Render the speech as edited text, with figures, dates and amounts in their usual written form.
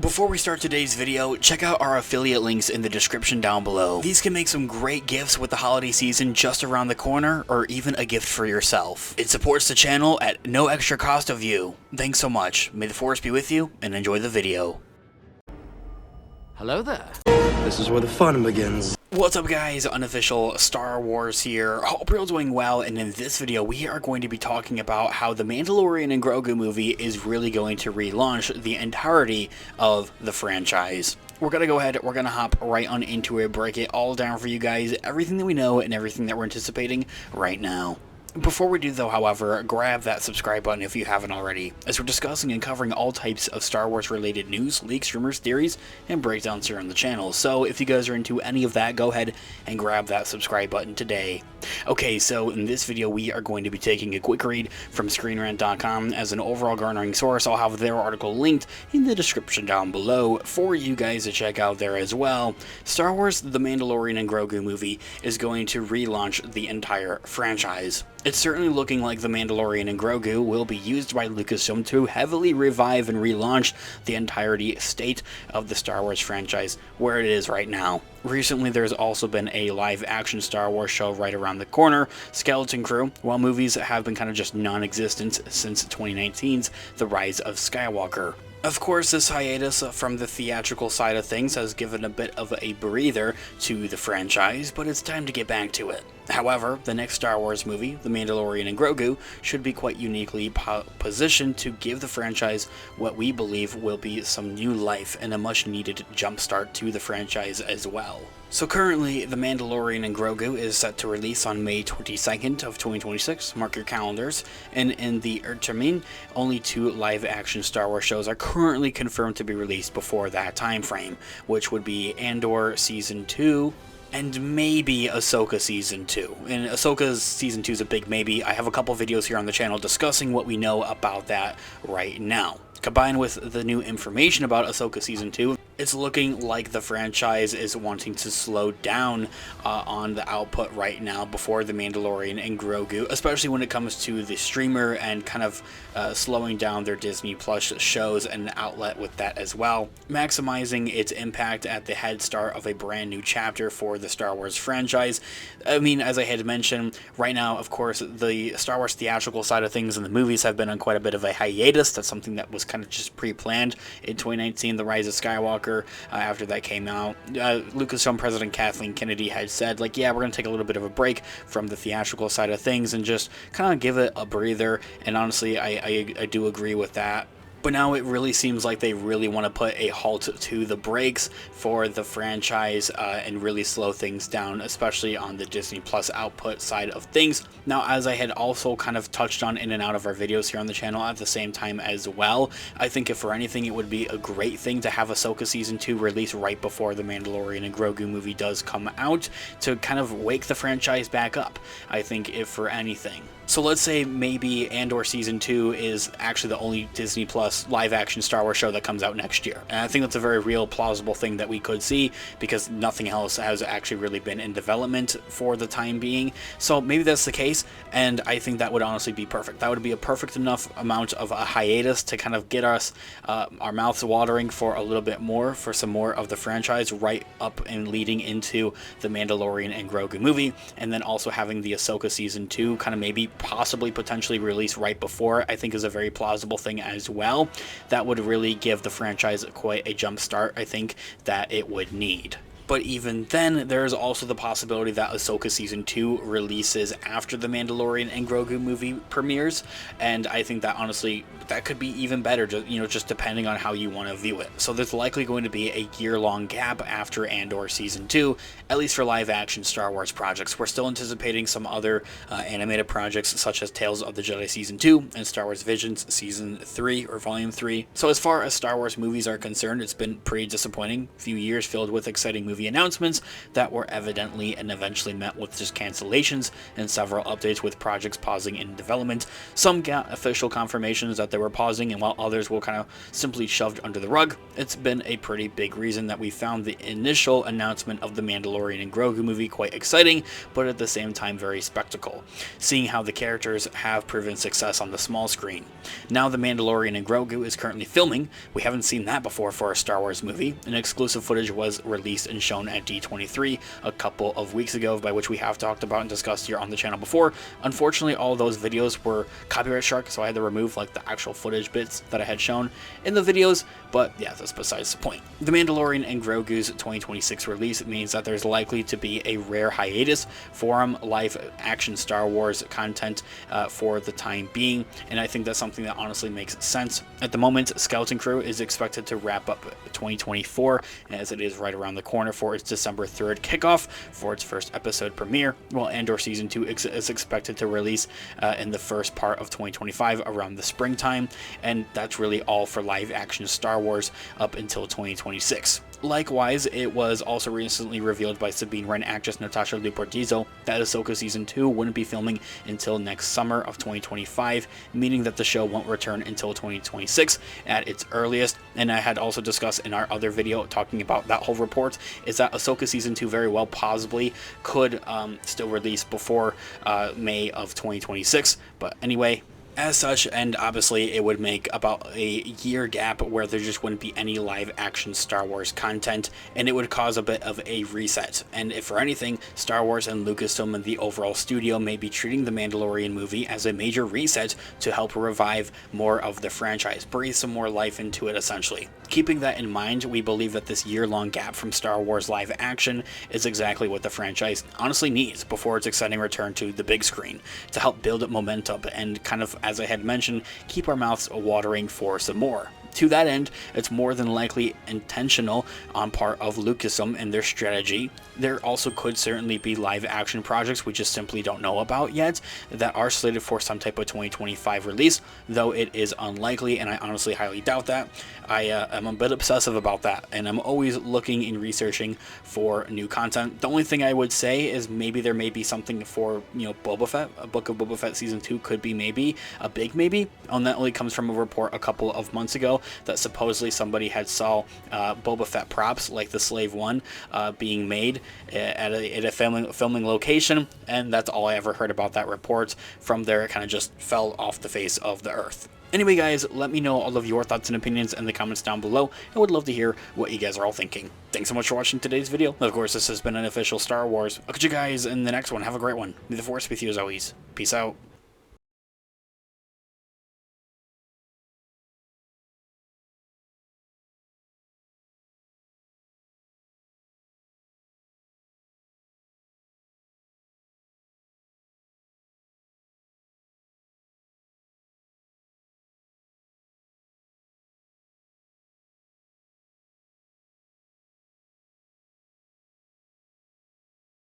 Before we start today's video, check out our affiliate links in the description down below. These can make some great gifts with the holiday season just around the corner, or even a gift for yourself. It supports the channel at no extra cost of you. Thanks so much. May the force be with you, and enjoy the video. Hello there. This is where the fun begins. What's up guys, Unofficial Star Wars here. Hope you're all doing well, and in this video we are going to be talking about how the Mandalorian and Grogu movie is really going to relaunch the entirety of the franchise. We're going to go ahead, we're going to hop right on into it, break it all down for you guys, everything that we know and everything that we're anticipating right now. Before we do though, however, grab that subscribe button if you haven't already, as we're discussing and covering all types of Star Wars related news, leaks, rumors, theories, and breakdowns here on the channel. So if you guys are into any of that, go ahead and grab that subscribe button today. Okay, so in this video we are going to be taking a quick read from ScreenRant.com as an overall garnering source. I'll have their article linked in the description down below for you guys to check out there as well. Star Wars The Mandalorian and Grogu movie is going to relaunch the entire franchise. It's certainly looking like The Mandalorian and Grogu will be used by Lucasfilm to heavily revive and relaunch the entirety state of the Star Wars franchise where it is right now. Recently, there's also been a live-action Star Wars show right around the corner, Skeleton Crew, while movies have been kind of just non-existent since 2019's The Rise of Skywalker. Of course, this hiatus from the theatrical side of things has given a bit of a breather to the franchise, but it's time to get back to it. However, the next Star Wars movie, The Mandalorian and Grogu, should be quite uniquely positioned to give the franchise what we believe will be some new life and a much-needed jumpstart to the franchise as well. So currently, The Mandalorian and Grogu is set to release on May 22nd of 2026, mark your calendars, and in the interim, only 2 live-action Star Wars shows are currently confirmed to be released before that time frame, which would be Andor Season 2, and maybe Ahsoka Season 2. And Ahsoka's Season 2 is a big maybe. I have a couple videos here on the channel discussing what we know about that right now. Combined with the new information about Ahsoka Season 2, it's looking like the franchise is wanting to slow down on the output right now before The Mandalorian and Grogu, especially when it comes to the streamer and kind of slowing down their Disney Plus shows and outlet with that as well, maximizing its impact at the head start of a brand new chapter for the Star Wars franchise. I mean, as I had mentioned, right now, of course, the Star Wars theatrical side of things and the movies have been on quite a bit of a hiatus. That's something that was kind of just pre-planned in 2019, The Rise of Skywalker. After that came out, Lucasfilm President Kathleen Kennedy had said, like, yeah, we're going to take a little bit of a break from the theatrical side of things and just kind of give it a breather, and honestly, I do agree with that. But now it really seems like they really want to put a halt to the brakes for the franchise and really slow things down, especially on the Disney Plus output side of things. Now, as I had also kind of touched on in and out of our videos here on the channel at the same time as well, I think if for anything it would be a great thing to have Ahsoka Season 2 release right before the Mandalorian and Grogu movie does come out to kind of wake the franchise back up, I think, if for anything. So let's say maybe Andor Season 2 is actually the only Disney Plus live-action Star Wars show that comes out next year. And I think that's a very real, plausible thing that we could see because nothing else has actually really been in development for the time being. So maybe that's the case, and I think that would honestly be perfect. That would be a perfect enough amount of a hiatus to kind of get us our mouths watering for a little bit more, for some more of the franchise right up and leading into the Mandalorian and Grogu movie, and then also having the Ahsoka Season 2 kind of maybe possibly potentially release right before, I think is a very plausible thing as well. That would really give the franchise quite a jump start, I think, that it would need. But even then, there's also the possibility that Ahsoka Season 2 releases after the Mandalorian and Grogu movie premieres, and I think that honestly, that could be even better, just depending on how you want to view it. So there's likely going to be a year-long gap after Andor Season 2, at least for live-action Star Wars projects. We're still anticipating some other animated projects, such as Tales of the Jedi Season 2 and Star Wars Visions Season 3 or Volume 3. So as far as Star Wars movies are concerned, it's been pretty disappointing. A few years filled with exciting movies movie announcements that were evidently and eventually met with just cancellations and several updates with projects pausing in development. Some got official confirmations that they were pausing, and while others were kind of simply shoved under the rug. It's been a pretty big reason that we found the initial announcement of the Mandalorian and Grogu movie quite exciting, but at the same time very spectacle, seeing how the characters have proven success on the small screen. Now the Mandalorian and Grogu is currently filming. We haven't seen that before for a Star Wars movie. An exclusive footage was released and shown at D23 a couple of weeks ago, by which we have talked about and discussed here on the channel before. Unfortunately, all those videos were copyright struck, so I had to remove like the actual footage bits that I had shown in the videos, but yeah, that's besides the point. The Mandalorian and Grogu's 2026 release means that there's likely to be a rare hiatus from live action Star Wars content for the time being, and I think that's something that honestly makes sense. At the moment, Skeleton Crew is expected to wrap up 2024, as it is right around the corner for its December 3rd kickoff for its first episode premiere, while Andor Season 2 is expected to release in the first part of 2025 around the springtime, and that's really all for live action Star Wars up until 2026. Likewise, it was also recently revealed by Sabine Wren actress Natasha Liu Portizo that Ahsoka Season 2 wouldn't be filming until next summer of 2025, meaning that the show won't return until 2026 at its earliest. And I had also discussed in our other video talking about that whole report, is that Ahsoka Season 2 very well possibly could still release before May of 2026. But anyway, as such, and obviously it would make about a year gap where there just wouldn't be any live action Star Wars content, and it would cause a bit of a reset. And if for anything, Star Wars and Lucasfilm and the overall studio may be treating the Mandalorian movie as a major reset to help revive more of the franchise, breathe some more life into it essentially. Keeping that in mind, we believe that this year-long gap from Star Wars live action is exactly what the franchise honestly needs before its exciting return to the big screen, to help build up momentum and kind of, as I had mentioned, keep our mouths watering for some more. To that end, it's more than likely intentional on part of Lucasfilm and their strategy. There also could certainly be live action projects we just simply don't know about yet that are slated for some type of 2025 release, though it is unlikely, and I honestly highly doubt that. I am a bit obsessive about that, and I'm always looking and researching for new content. The only thing I would say is maybe there may be something for, Boba Fett. A Book of Boba Fett Season 2 could be maybe, a big maybe, and that only comes from a report a couple of months ago that supposedly somebody had saw Boba Fett props like the Slave One being made at a filming location, and that's all I ever heard about that report. From there, it kind of just fell off the face of the earth. Anyway guys, let me know all of your thoughts and opinions in the comments down below. I would love to hear what you guys are all thinking. Thanks so much for watching today's video. Of course, this has been an official Star Wars. I'll catch you guys in the next one. Have a great one. May the Force be with you as always. Peace out.